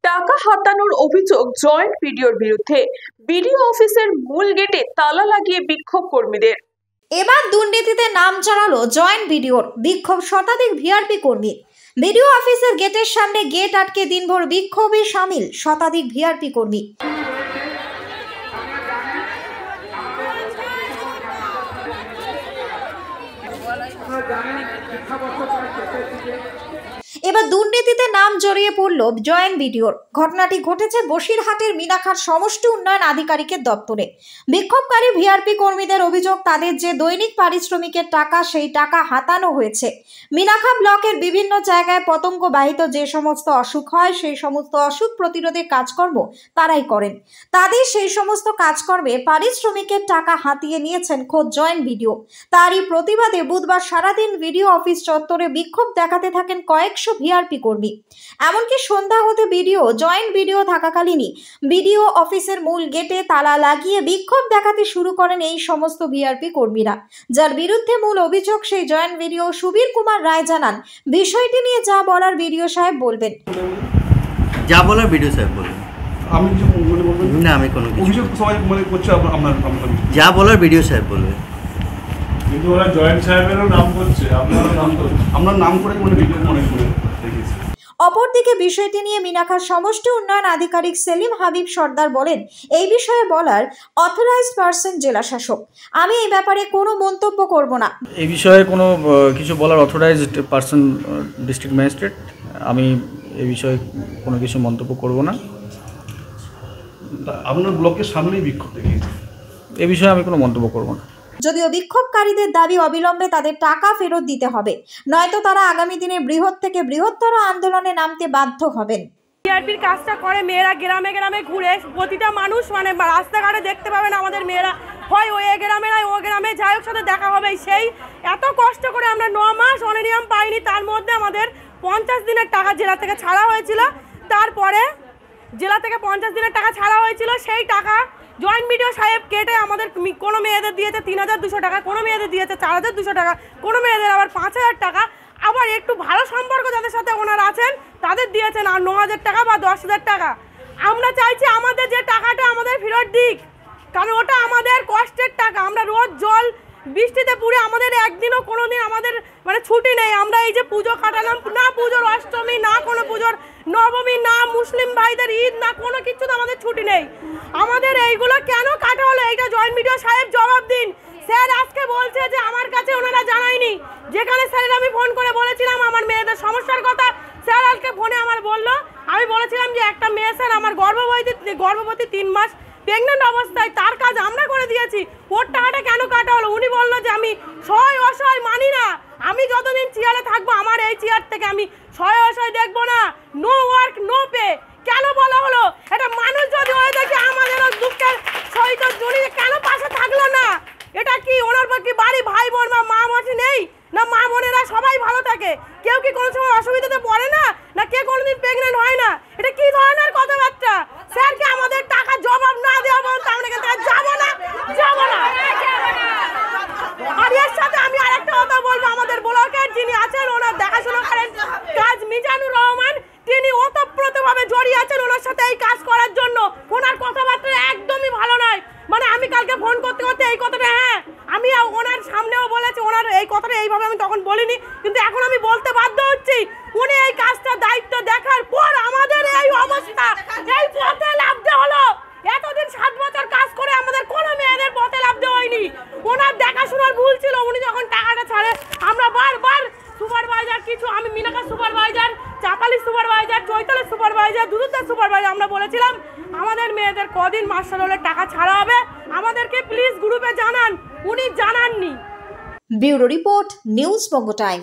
টাকা হাতানোর অভিযোগ জয়েন্ট বিডিওর বিরুদ্ধে। বিডিও অফিসের মূল গেটে তালা লাগিয়ে বিক্ষোভ কর্মীদের। এবার দুর্নীতিতে নাম জড়ালো জয়েন্ট বিডিওর। বিক্ষোভ শতাধিক ভিআরপি কর্মী। বিডিও অফিসের গেটের সামনে গেট আটকে দিনভর বিক্ষোভে সামিল শতাধিক ভিআরপি কর্মী। এবার দুর্নীতিতে নাম জড়িয়ে পড়ল জয়েন্ট বিডিওর। ঘটনাটি ঘটেছে বসিরহাটের মিনাখার সমষ্টি উন্নয়ন আধিকারিকের দপ্তরে। বিক্ষোভকারী ভিআরপি কর্মীদের অভিযোগ, তাদের যে দৈনিক পারিশ্রমিকের টাকা, সেই টাকা হাতানো হয়েছে। মিনাখা ব্লকের বিভিন্ন জায়গায় পতঙ্গবাহিত যে সমস্ত অসুখ হয়, সেই সমস্ত অসুখ প্রতিরোধে কাজকর্ম তারাই করেন। তাদের সেই সমস্ত কাজকর্মে পারিশ্রমিকের টাকা হাতিয়ে নিয়েছেন খোদ জয়েন্ট বিডিও। তারই প্রতিবাদে বুধবার সারাদিন বিডিও অফিস চত্বরে বিক্ষোভ দেখাতে থাকেন কয়েকশো ভিআরপি কর্মী। এমনকি সন্ধ্যা হতে জয়েন্ট বিডিও থাকাকালীনই বিডিও অফিসের মূল গেটে তালা লাগিয়ে বিক্ষোভ দেখাতে শুরু করেন এই সমস্ত ভিআরপি কর্মীরা, যার বিরুদ্ধে মূল অভিযোগ। সেই জয়েন্ট বিডিও সুবীর কুমার রায় জানান, বিষয়টি নিয়ে যা বলার বিডিও সাহেব বলবেন। যা বলার বিডিও সাহেব বলবেন। আমি কিছু বলবেন না, আমি কোনো অভিযোগ সবাই মনে করছে আপনার যা বলার বিডিও সাহেব বলবেন। কিন্তু ওরা জয়েন্ট সাহেবেরও নাম করছে, আপনারও নাম করছে, আমরা নাম করে মনে করে দেখেছি। অপরদিকে বিষয়টি নিয়ে মিনাখার সমষ্টি উন্নয়ন আধিকারিক সেলিম হাবিব সর্দার বলেন, এই বিষয়ে বলার অথরাইজড পার্সন জেলা শাসক। আমি এই ব্যাপারে কোনো মন্তব্য করব না। এই বিষয়ে কোনো কিছু বলার অথরাইজড পার্সন ডিস্ট্রিক্ট ম্যাজিস্ট্রেট। আমি এই বিষয়ে কোনো কিছু মন্তব্য করব না। আপনার ব্লকের সামনেই বিক্ষোভ দেখিয়েছে, এই বিষয়ে আমি কোনো মন্তব্য করব না। যদিও বিক্ষোভকারীদের দাবি অবিলম্বে তাদের টাকা ফেরত দিতে হবে, নয়তো তারা আগামী দিনে বৃহৎ থেকে বৃহত্তর আন্দোলনে নামতে বাধ্য হবেন। বিআরপির কাজটা করে মেয়েরা গ্রামে গ্রামে ঘুরে, প্রতিটা মানুষ মানে রাস্তাঘাটে দেখতে পাবেন আমাদের মেয়েরা, হয় ওই গ্রামে নয় ও গ্রামে, যাই হোক সাথে দেখা হবে। সেই এত কষ্ট করে আমরা 9 মাস অনিয়ম পাইনি, তার মধ্যে আমাদের 50 দিনের টাকা জেলা থেকে ছাড়া হয়েছিল। তারপরে জেলা থেকে 50 দিনের টাকা ছাড়া হয়েছিল, সেই টাকা জয়েন্ট বিডিও সাহেব কেটে আমাদের কোনো মেয়েদের দিয়েছে 3200 টাকা, কোনো মেয়েদের দিয়েছে 4200 টাকা, কোনো মেয়েদের আবার 5000 টাকা, আবার একটু ভালো সম্পর্ক যাদের সাথে ওনারা আছেন তাদের দিয়েছেন আর 9000 টাকা বা 10000 টাকা। আমরা চাইছি আমাদের যে টাকাটা আমাদের ফেরত দিক, কারণ ওটা আমাদের কষ্টের টাকা। আমরা রোজ জল বৃষ্টিতে পুড়ে, আমাদের একদিনও কোনো দিন আমাদের মানে ছুটি নেই। আমরা এই যে পুজো কাটালাম, না পুজোর অষ্টমী, না কোনো পুজোর নবমী, না মুসলিম ভাইদের ঈদ, না কোনো কিছু তো আমাদের ছুটি নেই। আমাদের এইগুলো কেন কাটা হলো, এইটা জয়েন্ট বিডিও সাহেব জবাব দিন। স্যার আজকে বলছে যে আমার কাছে ওনারা জানায়নি, যেখানে স্যারের আমি ফোন করে বলেছিলাম আমার মেয়েদের সমস্যার কথা। স্যার আজকে ফোনে আমার বললো, আমি বলেছিলাম যে একটা মেয়ে স্যার আমার গর্ভবতী 3 মাস প্রেগনেন্ট অবস্থায়, তার কাজ আমরা করে দিয়েছি, ওর টাকাটা কেন কাটা হলো? উনি বললো যে আমি সহায় অসহায় মানি না, আমি যতদিন চেয়ারে থাকবো আমার এই চেয়ার থেকে আমি সহায় অসহায় দেখবো না, নো ওয়ার্ক নো পে। কেন বলা হলো? এটা মানুষ যদি হয়ে থাকে আমাদেরও দুঃখের সহিত উনি কেন পাশে থাকলো না? এটা কি ওনার কি বাড়ি ভাই বোন বা মা মাসি নেই? না মা বোনেরা সবাই ভালো থাকে, কেউ কি কোনো সময় অসুবিধাতে পড়ে না? না কে কোনোদিন প্রেগনেন্ট হয় না? এটা কি ধরনের কথাবার্তা? স্যারকে আমাদের টাকা জবাব না দেওয়া পর্যন্ত আমরা এখান থেকে যাবো না। আর এর সাথে আমি আরেকটা কথা বলবো, আমাদের ব্লকের যিনি আছেন ওনার দেখাশোনা করেন কাজ মিজানুর রহমান, তিনি ওতপ্রোতভাবে জড়িয়ে আছেন ওনার সাথে এই কাজ করার জন্য। ওনার কথাবার্তা একদমই ভালো নয়। মানে আমি কালকে ফোন করতে করতে এই কথাটা, হ্যাঁ আমি ওনার সামনেও বলেছি, ওনার এই কথাটা এইভাবে আমি তখন বলিনি, কিন্তু এখন আমি বলতে বাধ্য হচ্ছি। উনি এই কাজটা দায়িত্ব দেখার পর আমাদের এই অবস্থা, এই পথে লাভতে হলো। এতদিন 7 বছর কাজ করে আমাদের কোনো মেয়েদের পথে লাভতে হয়নি। ওনার দেখাশোনার ভুল ছিল। উনি যখন টাকাটা ছাড়ে আমরা বারবার সুপারভাইজার কিছু, আমি Minakhan supervisor, Chapali supervisor, চৈতালের supervisor, দুদুতের supervisor, আমরা বলেছিলাম আমাদের মেয়েদের কদিন মাস্টার হলে টাকা ছাড়া হবে, আমাদেরকে প্লিজ গ্রুপে জানান। উনি জানাননি। ব্যুরো রিপোর্ট, নিউজ বঙ্গ টাইম।